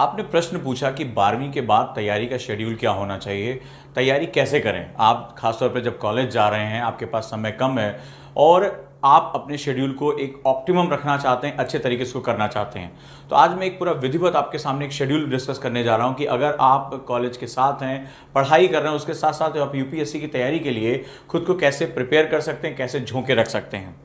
आपने प्रश्न पूछा कि 12वीं के बाद तैयारी का शेड्यूल क्या होना चाहिए, तैयारी कैसे करें। आप खासतौर पे जब कॉलेज जा रहे हैं, आपके पास समय कम है और आप अपने शेड्यूल को एक ऑप्टिमम रखना चाहते हैं, अच्छे तरीके से उसको करना चाहते हैं। तो आज मैं एक पूरा विधिवत आपके सामने एक शेड्यूल डिस्कस करने जा रहा हूं कि अगर आप कॉलेज के साथ हैं, पढ़ाई कर रहे हैं, उसके साथ साथ आप यूपीएससी की तैयारी के लिए खुद को कैसे प्रिपेयर कर सकते हैं, कैसे झोंके रख सकते हैं।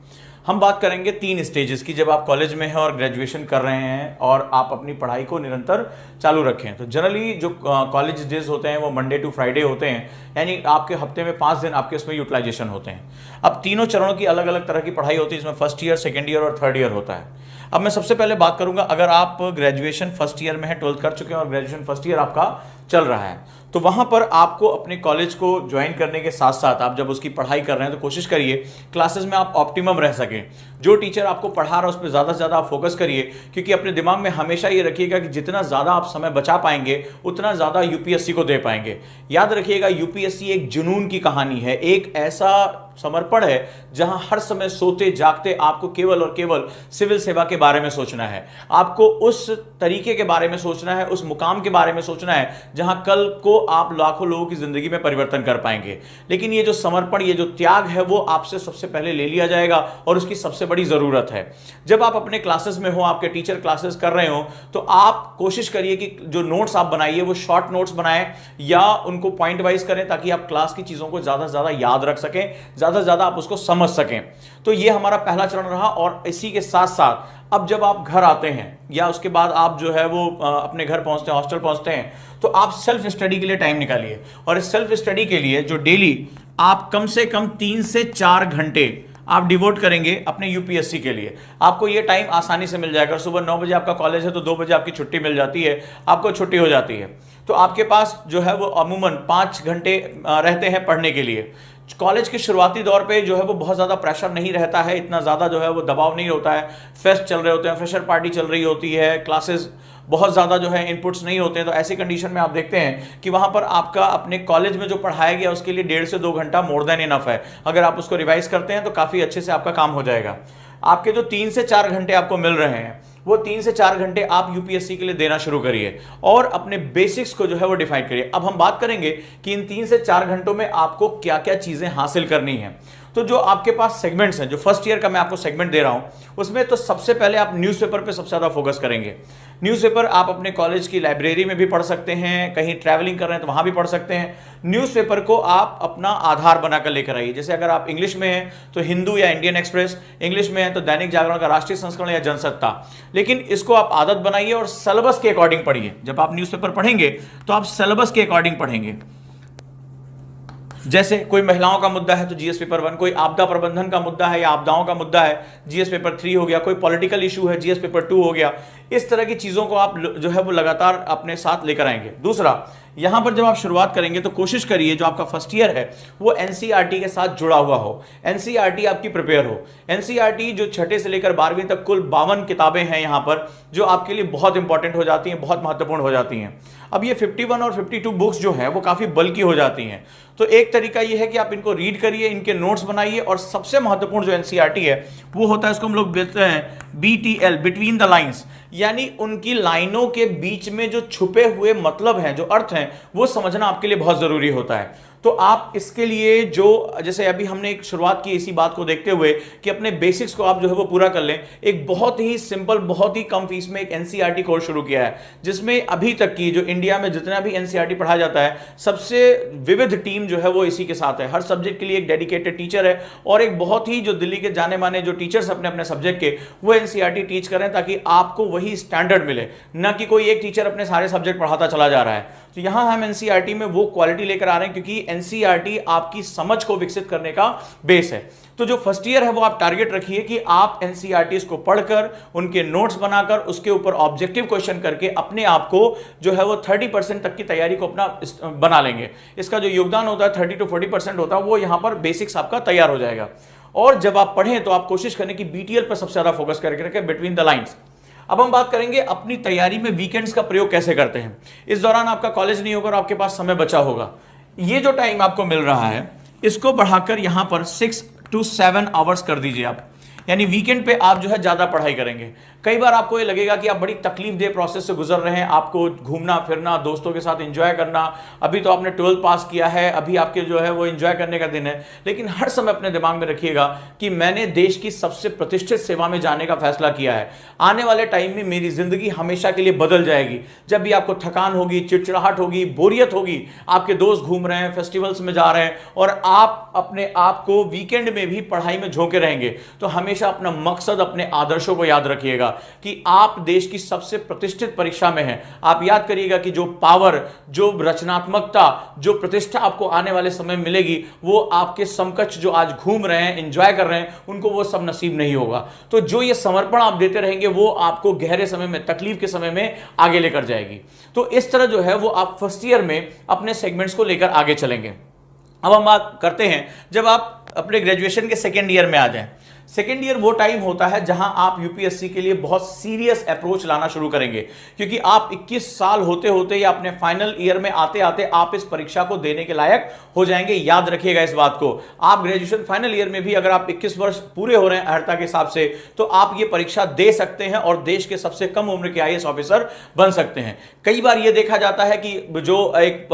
हम बात करेंगे 3 स्टेजेस की, जब आप कॉलेज में हैं और ग्रेजुएशन कर रहे हैं और आप अपनी पढ़ाई को निरंतर चालू रखें। तो जनरली जो कॉलेज डेज होते हैं वो मंडे टू फ्राइडे होते हैं, यानी आपके हफ्ते में 5 दिन आपके उसमें यूटिलाइजेशन होते हैं। अब तीनों चरणों की अलग अलग तरह की पढ़ाई होती है, इसमें फर्स्ट ईयर, सेकेंड ईयर और थर्ड ईयर होता है। अब मैं सबसे पहले बात करूंगा, अगर आप ग्रेजुएशन फर्स्ट ईयर में है, 12th कर चुके हैं और ग्रेजुएशन फर्स्ट ईयर आपका चल रहा है, तो वहां पर आपको अपने कॉलेज को ज्वाइन करने के साथ साथ आप जब उसकी पढ़ाई कर रहे हैं तो कोशिश करिए क्लासेस में आप ऑप्टिमम रह सकें। जो टीचर आपको पढ़ा रहा है उस पर ज़्यादा से ज़्यादा आप फोकस करिए, क्योंकि अपने दिमाग में हमेशा ये रखिएगा कि जितना ज़्यादा आप समय बचा पाएंगे उतना ज़्यादा यूपीएससी को दे पाएंगे। याद रखिएगा, यूपीएससी एक जुनून की कहानी है, एक ऐसा समर्पण है जहां हर समय सोते जागते आपको केवल और केवल सिविल सेवा के बारे में सोचना है। आपको उस तरीके के बारे में सोचना है, उस मुकाम के बारे में सोचना है जहां कल को आप लाखों लोगों की जिंदगी में परिवर्तन कर पाएंगे। लेकिन ये जो समर्पण, ये जो त्याग है, वो आपसे सबसे पहले ले लिया जाएगा और उसकी सबसे बड़ी जरूरत है। जब आप अपने क्लासेस में हो, आपके टीचर क्लासेस कर रहे हो, तो आप कोशिश करिए कि जो नोट्स आप बनाइए वो शॉर्ट नोट्स बनाएं या उनको पॉइंट वाइज करें, ताकि आप क्लास की चीजों को ज्यादा से ज्यादा याद रख सकें, ज्यादा से ज्यादा आप उसको समझ सकें। तो ये हमारा पहला चरण रहा। और इसी के साथ साथ अब जब आप घर आते हैं या उसके बाद आप जो है वो अपने घर पहुंचते हैं, हॉस्टल पहुंचते हैं, तो आप सेल्फ स्टडी के लिए टाइम निकालिए। और इस सेल्फ स्टडी के लिए जो डेली आप कम से कम 3 से 4 घंटे आप डिवोट करेंगे अपने यूपीएससी के लिए, आपको ये टाइम आसानी से मिल जाएगा। सुबह 9 बजे आपका कॉलेज है तो 2 बजे आपकी छुट्टी मिल जाती है, आपको छुट्टी हो जाती है, तो आपके पास जो है वो अमूमन 5 घंटे रहते हैं पढ़ने के लिए। कॉलेज के शुरुआती दौर पे जो है वो बहुत ज़्यादा प्रेशर नहीं रहता है, इतना ज़्यादा जो है वो दबाव नहीं होता है। फेस्ट चल रहे होते हैं, फ्रेशर पार्टी चल रही होती है, क्लासेस बहुत ज़्यादा जो है इनपुट्स नहीं होते हैं। तो ऐसी कंडीशन में आप देखते हैं कि वहाँ पर आपका अपने कॉलेज में जो पढ़ाया गया उसके लिए 1.5 से 2 घंटा मोर देन इनफ है। अगर आप उसको रिवाइज करते हैं तो काफ़ी अच्छे से आपका काम हो जाएगा। आपके जो 3 से 4 घंटे आपको मिल रहे हैं, वो 3 से 4 घंटे आप यूपीएससी के लिए देना शुरू करिए और अपने बेसिक्स को जो है वो डिफाइन करिए। अब हम बात करेंगे कि इन 3 से 4 घंटों में आपको क्या क्या चीजें हासिल करनी है। तो जो आपके पास सेगमेंट्स हैं, जो फर्स्ट ईयर का मैं आपको सेगमेंट दे रहा हूं, उसमें तो सबसे पहले आप न्यूज़पेपर पे सबसे ज्यादा फोकस करेंगे। न्यूज़पेपर आप अपने कॉलेज की लाइब्रेरी में भी पढ़ सकते हैं, कहीं ट्रैवलिंग कर रहे हैं तो वहां भी पढ़ सकते हैं। न्यूज़पेपर को आप अपना आधार बनाकर लेकर आइए। जैसे अगर आप इंग्लिश में हैं तो हिंदू या इंडियन एक्सप्रेस, इंग्लिश में है तो दैनिक जागरण का राष्ट्रीय संस्करण या जनसत्ता। लेकिन इसको आप आदत बनाइए और सिलेबस के अकॉर्डिंग पढ़िए। जब आप न्यूज़पेपर पढ़ेंगे तो आप सिलेबस के अकॉर्डिंग पढ़ेंगे। जैसे कोई महिलाओं का मुद्दा है तो जीएस पेपर 1, कोई आपदा प्रबंधन का मुद्दा है या आपदाओं का मुद्दा है, जीएस पेपर 3 हो गया, कोई पॉलिटिकल इशू है, जीएस पेपर 2 हो गया। इस तरह की चीजों को आप जो है वो लगातार अपने साथ लेकर आएंगे। दूसरा, यहां पर जब आप शुरुआत करेंगे तो कोशिश करिए जो आपका फर्स्ट ईयर है वो एनसीईआरटी के साथ जुड़ा हुआ हो, एनसीईआरटी आपकी प्रिपेयर हो। एनसीईआरटी जो 6 से लेकर 12वीं तक कुल 52 किताबें हैं यहां पर, जो आपके लिए बहुत इंपॉर्टेंट हो जाती हैं, बहुत महत्वपूर्ण हो जाती हैं। अब ये 51 और 52 बुक्स जो हैं वो काफी बल्कि हो जाती हैं। तो एक तरीका ये है कि आप इनको रीड करिए, इनके नोट्स बनाइए, और सबसे महत्वपूर्ण जो एनसीईआरटी है वो होता है, इसको हम लोग बोलते हैं बीटीएल, बिटवीन द लाइंस, यानी उनकी लाइनों के बीच में जो छुपे हुए मतलब हैं, जो अर्थ हैं, वो समझना आपके लिए बहुत जरूरी होता है। तो आप इसके लिए जो, जैसे अभी हमने एक शुरुआत की इसी बात को देखते हुए कि अपने बेसिक्स को आप जो है वो पूरा कर लें, एक बहुत ही सिंपल, बहुत ही कम फीस में एक एनसीईआरटी कोर्स शुरू किया है, जिसमें अभी तक की जो इंडिया में जितना भी एनसीईआरटी पढ़ाया जाता है, सबसे विविध टीम जो है वो इसी के साथ है। हर सब्जेक्ट के लिए एक डेडिकेटेड टीचर है और एक बहुत ही जो दिल्ली के जाने माने जो टीचर्स अपने अपने सब्जेक्ट के, वो एनसीईआरटी टीच करें, ताकि आपको वही स्टैंडर्ड मिले, न कि कोई एक टीचर अपने सारे सब्जेक्ट पढ़ाता चला जा रहा है। तो यहां हम एनसीईआरटी में वो क्वालिटी लेकर आ रहे हैं, क्योंकि एनसीईआरटी आपकी समझ को विकसित करने का बेस है। तो जो फर्स्ट ईयर है वो आप टारगेट रखिए कि आप एनसीईआरटी को पढ़कर, उनके नोट्स बनाकर, उसके ऊपर ऑब्जेक्टिव क्वेश्चन करके अपने आप को जो है वो 30% तक की तैयारी को अपना बना लेंगे। इसका जो योगदान होता है 30 to 40% होता है, वो यहां पर बेसिक्स आपका तैयार हो जाएगा। और जब आप पढ़ें तो आप कोशिश करें कि बीटीएल पर सबसे ज्यादा फोकस करके रखें, बिटवीन द लाइन्स। अब हम बात करेंगे अपनी तैयारी में वीकेंड्स का प्रयोग कैसे करते हैं। इस दौरान आपका कॉलेज नहीं होगा और आपके पास समय बचा होगा। ये जो टाइम आपको मिल रहा है, इसको बढ़ाकर यहां पर 6 to 7 आवर्स कर दीजिए आप, यानी वीकेंड पे आप जो है ज्यादा पढ़ाई करेंगे। कई बार आपको ये लगेगा कि आप बड़ी तकलीफ दे प्रोसेस से गुजर रहे हैं, आपको घूमना फिरना, दोस्तों के साथ एंजॉय करना, अभी तो आपने 12th पास किया है, अभी आपके जो है वो एंजॉय करने का दिन है, लेकिन हर समय अपने दिमाग में रखिएगा कि मैंने देश की सबसे प्रतिष्ठित सेवा में जाने का फैसला किया है। आने वाले टाइम में मेरी जिंदगी हमेशा के लिए बदल जाएगी। जब भी आपको थकान होगी, चिड़चिड़ाहट होगी, बोरियत होगी, आपके दोस्त घूम रहे हैं, फेस्टिवल्स में जा रहे हैं और आप अपने आप को वीकेंड में भी पढ़ाई में झोंके रहेंगे, तो हमेशा अपना मकसद, अपने आदर्शों को याद रखिएगा कि आप देश की सबसे प्रतिष्ठित परीक्षा में हैं। आप याद करिएगा कि जो पावर, जो रचनात्मकता, जो प्रतिष्ठा आपको आने वाले समय में मिलेगी, वो आपके समकक्ष जो आज घूम रहे हैं, एंजॉय कर रहे हैं, उनको वो सब नसीब नहीं होगा। तो जो ये समर्पण आप देते रहेंगे वो आपको गहरे समय में, तकलीफ के समय में आगे लेकर जाएगी। तो इस तरह जो है वो आप फर्स्ट ईयर में अपने सेगमेंट्स को लेकर आगे चलेंगे। अब हम बात करते हैं जब आप अपने ग्रेजुएशन के सेकेंड ईयर में आ जाएं। सेकेंड ईयर वो टाइम होता है जहां आप यूपीएससी के लिए बहुत सीरियस अप्रोच लाना शुरू करेंगे, क्योंकि आप 21 साल होते होते या अपने फाइनल ईयर में आते आते आप इस परीक्षा को देने के लायक हो जाएंगे। याद रखिएगा इस बात को। आप ग्रेजुएशन फाइनल ईयर में भी अगर आप 21 वर्ष पूरे हो रहे हैं अर्हता के हिसाब से, तो आप ये परीक्षा दे सकते हैं और देश के सबसे कम उम्र के आईएएस ऑफिसर बन सकते हैं। कई बार यह देखा जाता है कि जो एक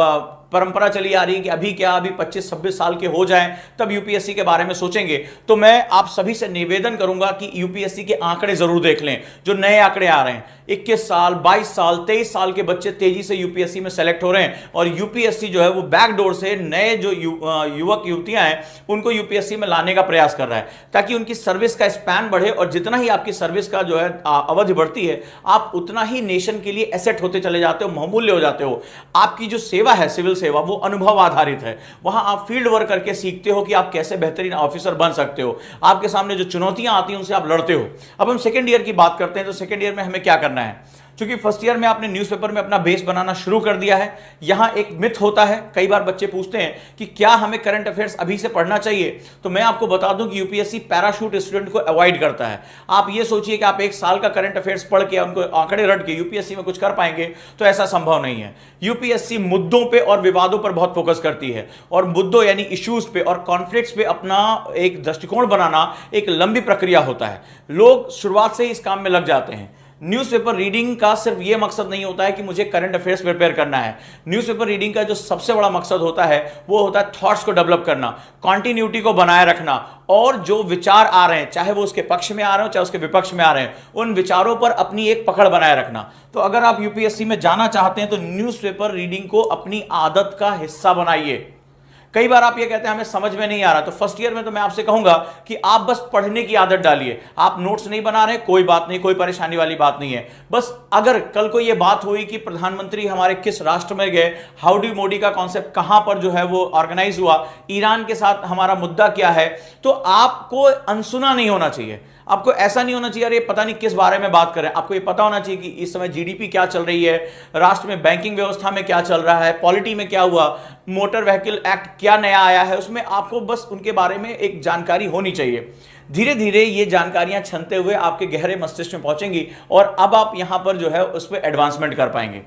परंपरा चली आ रही है कि अभी क्या, अभी 25-26 साल के हो जाएं तब यूपीएससी के बारे में सोचेंगे, तो मैं आप सभी से निवेदन करूंगा कि यूपीएससी के आंकड़े जरूर देख लें। जो नए आंकड़े आ रहे हैं, 21 साल, 22 साल, 23 साल के बच्चे तेजी से यूपीएससी में सेलेक्ट हो रहे हैं और यूपीएससी जो है वो बैकडोर से नए जो युवक युवतियां हैं उनको यूपीएससी में लाने का प्रयास कर रहा है, ताकि उनकी सर्विस का स्पैन बढ़े और जितना ही आपकी सर्विस का जो है अवधि बढ़ती है, आप उतना ही नेशन के लिए एसेट होते चले जाते हो, बहुमूल्य हो जाते हो। आपकी जो सेवा है, सिविल सेवा, वो अनुभव आधारित है। वहां आप फील्ड वर्क करके सीखते हो कि आप कैसे बेहतरीन ऑफिसर बन सकते हो। आपके सामने जो चुनौतियां आती हैं उनसे आप लड़ते हो। अब हम सेकंड ईयर की बात करते हैं, तो सेकंड ईयर में हमें क्या करना है? क्योंकि फर्स्ट ईयर में आपने न्यूज़पेपर में अपना बेस बनाना शुरू कर दिया है। यहां एक मिथ होता है, कई बार बच्चे पूछते हैं कि क्या हमें करंट अफेयर्स अभी से पढ़ना चाहिए? तो मैं आपको बता दूं कि यूपीएससी पैराशूट स्टूडेंट को अवॉइड करता है। आप ये सोचिए कि आप एक साल का करंट अफेयर्स पढ़ के उनको आंकड़े रट के यूपीएससी में कुछ कर पाएंगे, तो ऐसा संभव नहीं है। यूपीएससी मुद्दों पर और विवादों पर बहुत फोकस करती है और मुद्दों यानी इश्यूज पे और कॉन्फ्लिक्ट्स पे अपना एक दृष्टिकोण बनाना एक लंबी प्रक्रिया होता है। लोग शुरुआत से ही इस काम में लग जाते हैं। न्यूज़पेपर रीडिंग का सिर्फ यह मकसद नहीं होता है कि मुझे करंट अफेयर्स प्रिपेयर करना है। न्यूज़पेपर रीडिंग का जो सबसे बड़ा मकसद होता है वो होता है थॉट्स को डेवलप करना, कॉन्टिन्यूटी को बनाए रखना और जो विचार आ रहे हैं, चाहे वो उसके पक्ष में आ रहे हो चाहे उसके विपक्ष में आ रहे हैं, उन विचारों पर अपनी एक पकड़ बनाए रखना। तो अगर आप यूपीएससी में जाना चाहते हैं तो न्यूज़पेपर रीडिंग को अपनी आदत का हिस्सा बनाइए। कई बार आप ये कहते हैं हमें समझ में नहीं आ रहा, तो फर्स्ट ईयर में तो मैं आपसे कहूंगा कि आप बस पढ़ने की आदत डालिए। आप नोट्स नहीं बना रहे, कोई बात नहीं, कोई परेशानी वाली बात नहीं है। बस अगर कल को ये बात हुई कि प्रधानमंत्री हमारे किस राष्ट्र में गए, हाउडी मोदी का कॉन्सेप्ट कहां पर जो है वो ऑर्गेनाइज हुआ, ईरान के साथ हमारा मुद्दा क्या है, तो आपको अनसुना नहीं होना चाहिए। आपको ऐसा नहीं होना चाहिए अरे पता नहीं किस बारे में बात कर रहे हैं। आपको ये पता होना चाहिए कि इस समय जीडीपी क्या चल रही है, राष्ट्र में बैंकिंग व्यवस्था में क्या चल रहा है, पॉलिटी में क्या हुआ, मोटर व्हीकल एक्ट क्या नया आया है, उसमें आपको बस उनके बारे में एक जानकारी होनी चाहिए। धीरे धीरे ये जानकारियां छनते हुए आपके गहरे मस्तिष्क में पहुंचेंगी और अब आप यहां पर जो है उस पर एडवांसमेंट कर पाएंगे।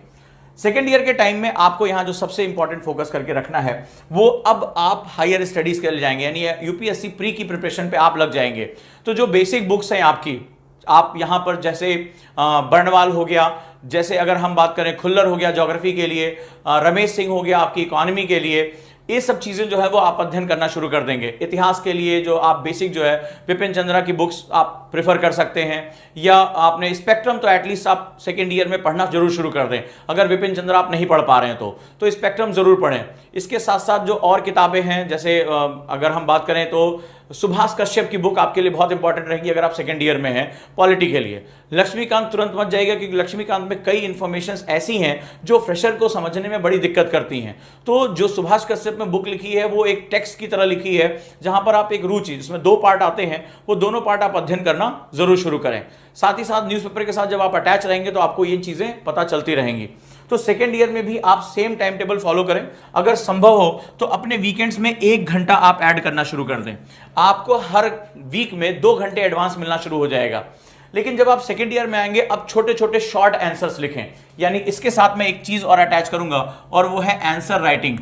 सेकेंड ईयर के टाइम में आपको यहां जो सबसे इंपॉर्टेंट फोकस करके रखना है वो अब आप हायर स्टडीज के लिए जाएंगे, यानी यूपीएससी प्री की प्रिपरेशन पे आप लग जाएंगे। तो जो बेसिक बुक्स हैं आपकी, आप यहां पर जैसे बर्नवाल हो गया, जैसे अगर हम बात करें खुल्लर हो गया ज्योग्राफी के लिए, रमेश सिंह हो गया आपकी इकोनॉमी के लिए, ये सब चीजें जो है वो आप अध्ययन करना शुरू कर देंगे। इतिहास के लिए जो आप बेसिक जो है विपिन चंद्रा की बुक्स आप प्रेफर कर सकते हैं, या आपने स्पेक्ट्रम तो एटलीस्ट आप सेकेंड ईयर में पढ़ना जरूर शुरू कर दें। अगर विपिन चंद्रा आप नहीं पढ़ पा रहे हैं तो स्पेक्ट्रम जरूर पढ़ें। इसके साथ साथ जो और किताबें हैं, जैसे अगर हम बात करें तो सुभाष कश्यप की बुक आपके लिए बहुत इंपॉर्टेंट रहेगी अगर आप सेकंड ईयर में हैं पॉलिटी के लिए। लक्ष्मीकांत तुरंत मत जाइएगा क्योंकि लक्ष्मीकांत में कई इंफॉर्मेशंस ऐसी हैं जो फ्रेशर को समझने में बड़ी दिक्कत करती हैं। तो जो सुभाष कश्यप में बुक लिखी है वो एक टेक्स्ट की तरह लिखी है, जहां पर आप एक रुचि, जिसमें 2 पार्ट आते हैं, वो दोनों पार्ट आप अध्ययन करना जरूर शुरू करें। साथ ही साथ न्यूज़पेपर के साथ जब आप अटैच रहेंगे तो आपको ये चीजें पता चलती रहेंगी। तो सेकेंड ईयर में भी आप सेम टाइम टेबल फॉलो करें। अगर संभव हो तो अपने वीकेंड्स में 1 घंटा आप ऐड करना शुरू कर दें। आपको हर वीक में 2 घंटे एडवांस मिलना शुरू हो जाएगा। लेकिन जब आप सेकेंड ईयर में आएंगे, अब छोटे छोटे शॉर्ट आंसर्स लिखें। यानी इसके साथ मैं एक चीज और अटैच करूंगा और वो है आंसर राइटिंग।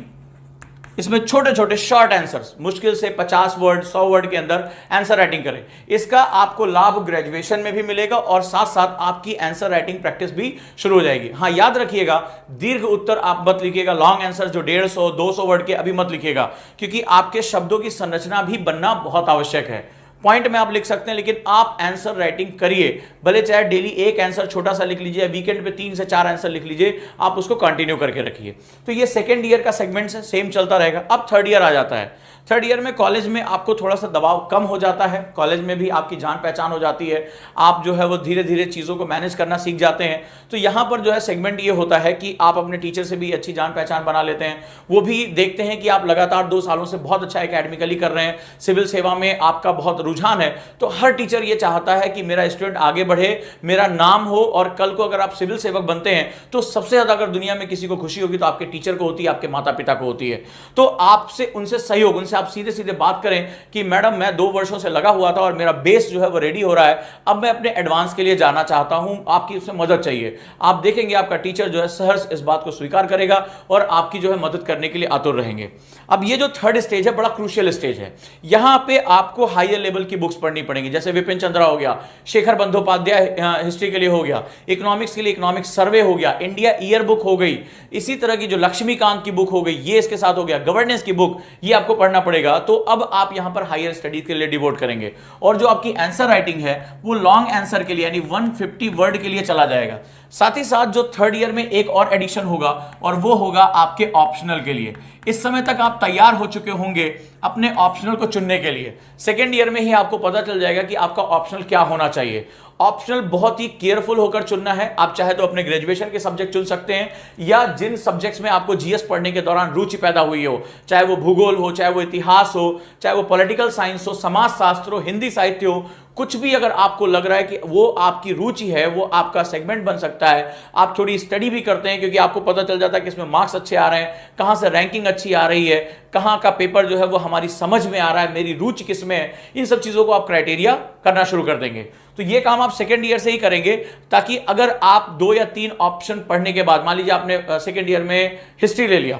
इसमें छोटे छोटे शॉर्ट आंसर्स, मुश्किल से 50 वर्ड 100 वर्ड के अंदर आंसर राइटिंग करें। इसका आपको लाभ ग्रेजुएशन में भी मिलेगा और साथ साथ आपकी आंसर राइटिंग प्रैक्टिस भी शुरू हो जाएगी। हाँ, याद रखिएगा, दीर्घ उत्तर आप मत लिखिएगा, लॉन्ग आंसर जो 150 200 वर्ड के अभी मत लिखिएगा, क्योंकि आपके शब्दों की संरचना भी बनना बहुत आवश्यक है। पॉइंट में आप लिख सकते हैं, लेकिन आप आंसर राइटिंग करिए, भले चाहे डेली एक आंसर छोटा सा लिख लीजिए, वीकेंड पे 3 से 4 आंसर लिख लीजिए, आप उसको कंटिन्यू करके रखिए। तो ये सेकेंड ईयर का सेगमेंट है, सेम चलता रहेगा। अब थर्ड ईयर आ जाता है। थर्ड ईयर में कॉलेज में आपको थोड़ा सा दबाव कम हो जाता है, कॉलेज में भी आपकी जान पहचान हो जाती है, आप जो है वो धीरे धीरे चीज़ों को मैनेज करना सीख जाते हैं। तो यहाँ पर जो है सेगमेंट ये होता है कि आप अपने टीचर से भी अच्छी जान पहचान बना लेते हैं, वो भी देखते हैं कि आप लगातार 2 सालों से बहुत अच्छा एकेडमिकली कर रहे हैं, सिविल सेवा में आपका बहुत रुझान है। तो हर टीचर ये चाहता है कि मेरा स्टूडेंट आगे बढ़े, मेरा नाम हो, और कल को अगर आप सिविल सेवक बनते हैं तो सबसे ज़्यादा अगर दुनिया में किसी को खुशी होगी तो आपके टीचर को होती है, आपके माता पिता को होती है। तो आपसे उनसे सहयोग, उनसे आप सीधे सीधे बात करें कि मैडम मैं 2 वर्षों से लगा हुआ था और मेरा बेस जो है वो रेडी हो रहा है, अब मैं अपने एडवांस के लिए जाना चाहता हूं, आपकी उसमें मदद चाहिए। आप देखेंगे आपका टीचर जो है सहर्ष इस बात को स्वीकार करेगा और आपकी जो है मदद करने के लिए आतुर रहेंगे। अब ये जो थर्ड स्टेज है बड़ा क्रूशियल स्टेज है, यहां पे आपको हायर लेवल की बुक्स पढ़नी पड़ेंगी, जैसे विपिन चंद्रा हो गया, शेखर बंदोपाध्याय हिस्ट्री के लिए हो गया, इकोनॉमिक्स के लिए इकोनॉमिक्स सर्वे हो गया, इंडिया ईयर बुक हो गई, इसी तरह की जो लक्ष्मीकांत की बुक हो गई ये इसके साथ हो गया, गवर्नेंस की बुक ये आपको पढ़ना पड़ेगा। तो अब आप यहां पर हायर स्टडीज के लिए डिवोट करेंगे, और जो आपकी आंसर राइटिंग है वो लॉन्ग आंसर के लिए यानी 150 वर्ड के लिए चला जाएगा। साथ ही साथ जो थर्ड ईयर में एक और एडिशन होगा और वो होगा आपके ऑप्शनल के लिए। इस समय तक आप तैयार हो चुके होंगे अपने ऑप्शनल को चुनने के लिए, सेकेंड ईयर में ही आपको पता चल जाएगा कि आपका ऑप्शनल क्या होना चाहिए। ऑप्शनल बहुत ही केयरफुल होकर चुनना है। आप चाहे तो अपने ग्रेजुएशन के सब्जेक्ट चुन सकते हैं, या जिन सब्जेक्ट्स में आपको जीएस पढ़ने के दौरान रुचि पैदा हुई हो, चाहे वो भूगोल हो, चाहे वो इतिहास हो, चाहे वो पॉलिटिकल साइंस हो, समाज शास्त्र हो, हिंदी साहित्य हो, कुछ भी अगर आपको लग रहा है कि वो आपकी रुचि है, वो आपका सेगमेंट बन सकता है। आप थोड़ी स्टडी भी करते हैं क्योंकि आपको पता चल जाता है कि इसमें मार्क्स अच्छे आ रहे हैं, कहाँ से रैंकिंग अच्छी आ रही है, कहाँ का पेपर जो है वो हमारी समझ में आ रहा है, मेरी रुचि किस में है, इन सब चीज़ों को आप क्राइटेरिया करना शुरू कर देंगे। तो ये काम आप सेकेंड ईयर से ही करेंगे, ताकि अगर आप 2 या 3 ऑप्शन पढ़ने के बाद, मान लीजिए आपने सेकेंड ईयर में हिस्ट्री ले लिया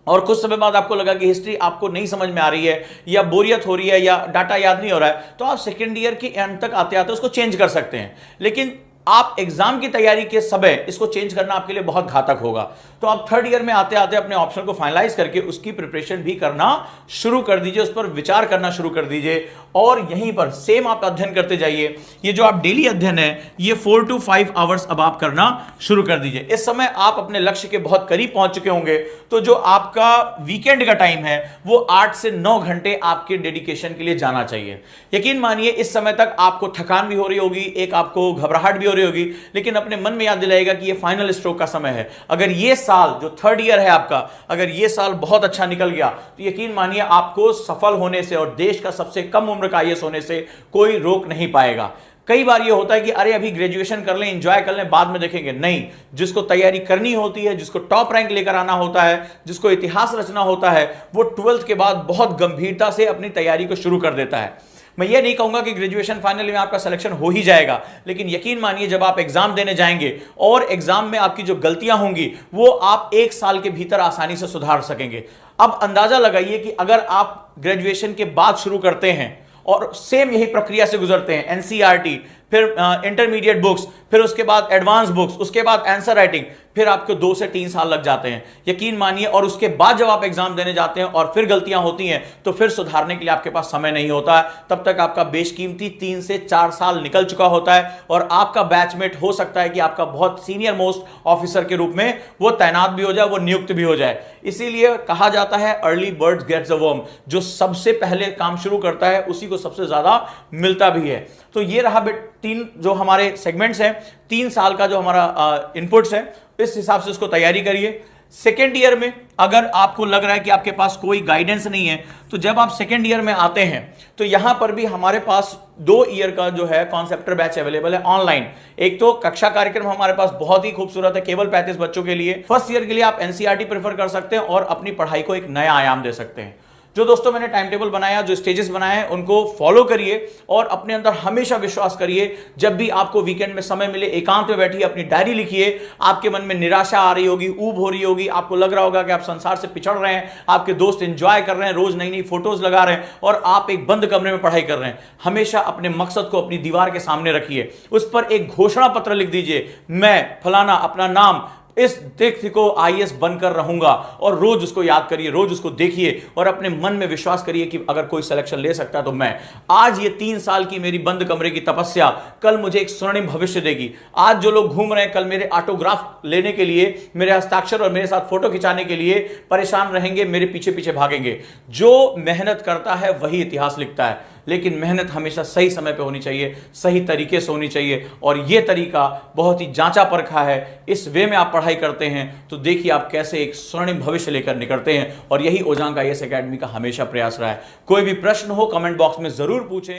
और कुछ समय बाद आपको लगा कि हिस्ट्री आपको नहीं समझ में आ रही है, या बोरियत हो रही है, या डाटा याद नहीं हो रहा है, तो आप सेकेंड ईयर के एंड तक आते आते उसको चेंज कर सकते हैं। लेकिन आप एग्जाम की तैयारी के समय इसको चेंज करना आपके लिए बहुत घातक होगा। तो आप थर्ड ईयर में आते आते अपने ऑप्शन को फाइनलाइज करके उसकी प्रिपरेशन भी करना शुरू कर दीजिए, उस पर विचार करना शुरू कर दीजिए, और यहीं पर सेम आप अध्ययन करते जाइए। ये जो आप डेली अध्ययन है ये 4 to 5 आवर्स अब आप करना शुरू कर दीजिए। इस समय आप अपने लक्ष्य के बहुत करीब पहुंच चुके होंगे, तो जो आपका वीकेंड का टाइम है वो 8 से 9 घंटे आपके डेडिकेशन के लिए जाना चाहिए। यकीन मानिए इस समय तक आपको थकान भी हो रही होगी, एक आपको घबराहट भी हो रही होगी, लेकिन अपने मन में याद दिलाएगा कि ये फाइनल स्ट्रोक का समय है। अगर ये साल जो थर्ड ईयर है आपका, अगर ये साल बहुत अच्छा निकल गया तो यकीन मानिए आपको सफल होने से और देश का सबसे कम उम्र का आईएएस होने से कोई रोक नहीं पाएगा। कई बार ये होता है कि अरे अभी ग्रेजुएशन कर लें, एंजॉय कर लें, बाद में देखेंगे। नहीं, जिसको तैयारी करनी होती है, जिसको टॉप रैंक लेकर आना होता है, जिसको इतिहास रचना होता है, वो 12th के बाद बहुत गंभीरता से अपनी तैयारी को शुरू कर देता है। मैं ये नहीं कहूंगा कि ग्रेजुएशन फाइनल में आपका सिलेक्शन हो ही जाएगा, लेकिन यकीन मानिए जब आप एग्जाम देने जाएंगे और एग्जाम में आपकी जो गलतियां होंगी वो आप 1 साल के भीतर आसानी से सुधार सकेंगे। अब अंदाजा लगाइए कि अगर आप ग्रेजुएशन के बाद शुरू करते हैं और सेम यही प्रक्रिया से गुजरते हैं, एनसीईआरटी, फिर इंटरमीडिएट बुक्स, फिर उसके बाद एडवांस बुक्स, उसके बाद आंसर राइटिंग, फिर आपको 2 से 3 साल लग जाते हैं, यकीन मानिए। और उसके बाद जब आप एग्जाम देने जाते हैं और फिर गलतियां होती हैं तो फिर सुधारने के लिए आपके पास समय नहीं होता है। तब तक आपका बेशकीमती 3 से 4 साल निकल चुका होता है और आपका बैचमेट हो सकता है कि आपका बहुत सीनियर मोस्ट ऑफिसर के रूप में वो तैनात भी हो जाए, वो नियुक्त भी हो जाए। इसीलिए कहा जाता है early bird gets the worm, जो सबसे पहले काम शुरू करता है उसी को सबसे ज्यादा मिलता भी है। तो ये रहा 3 जो हमारे सेगमेंट्स हैं, 3 साल का जो हमारा इनपुट्स है, इस हिसाब से उसको तैयारी करिए। सेकेंड ईयर में अगर आपको लग रहा है कि आपके पास कोई गाइडेंस नहीं है, तो जब आप सेकेंड ईयर में आते हैं तो यहां पर भी हमारे पास 2 ईयर का जो है कॉन्सेप्टर बैच अवेलेबल है ऑनलाइन। एक तो कक्षा कार्यक्रम हमारे पास बहुत ही खूबसूरत है केवल 35 बच्चों के लिए। फर्स्ट ईयर के लिए आप एनसीईआरटी प्रेफर कर सकते हैं और अपनी पढ़ाई को एक नया आयाम दे सकते हैं। जो दोस्तों मैंने टाइम टेबल बनाया, जो स्टेजेस बनाए हैं, उनको फॉलो करिए और अपने अंदर हमेशा विश्वास करिए। जब भी आपको वीकेंड में समय मिले, एकांत में बैठिए, अपनी डायरी लिखिए। आपके मन में निराशा आ रही होगी, ऊब हो रही होगी, आपको लग रहा होगा कि आप संसार से पिछड़ रहे हैं, आपके दोस्त एंजॉय कर रहे हैं, रोज नई नई फोटोज लगा रहे हैं और आप एक बंद कमरे में पढ़ाई कर रहे हैं। हमेशा अपने मकसद को अपनी दीवार के सामने रखिए, उस पर एक घोषणा पत्र लिख दीजिए, मैं फलाना अपना नाम इस व्यक्ति को आईएएस बनकर रहूंगा, और रोज उसको याद करिए, रोज उसको देखिए और अपने मन में विश्वास करिए कि अगर कोई सिलेक्शन ले सकता है तो मैं। आज ये 3 साल की मेरी बंद कमरे की तपस्या कल मुझे एक स्वर्णिम भविष्य देगी। आज जो लोग घूम रहे हैं, कल मेरे ऑटोग्राफ लेने के लिए, मेरे हस्ताक्षर और मेरे साथ फोटो खिंचाने के लिए परेशान रहेंगे, मेरे पीछे पीछे भागेंगे। जो मेहनत करता है वही इतिहास लिखता है, लेकिन मेहनत हमेशा सही समय पे होनी चाहिए, सही तरीके से होनी चाहिए, और यह तरीका बहुत ही जांचा परखा है। इस वे में आप पढ़ाई करते हैं तो देखिए आप कैसे एक स्वर्णिम भविष्य लेकर निकलते हैं, और यही ओजांग आईएएस एकेडमी का हमेशा प्रयास रहा है। कोई भी प्रश्न हो कमेंट बॉक्स में जरूर पूछें।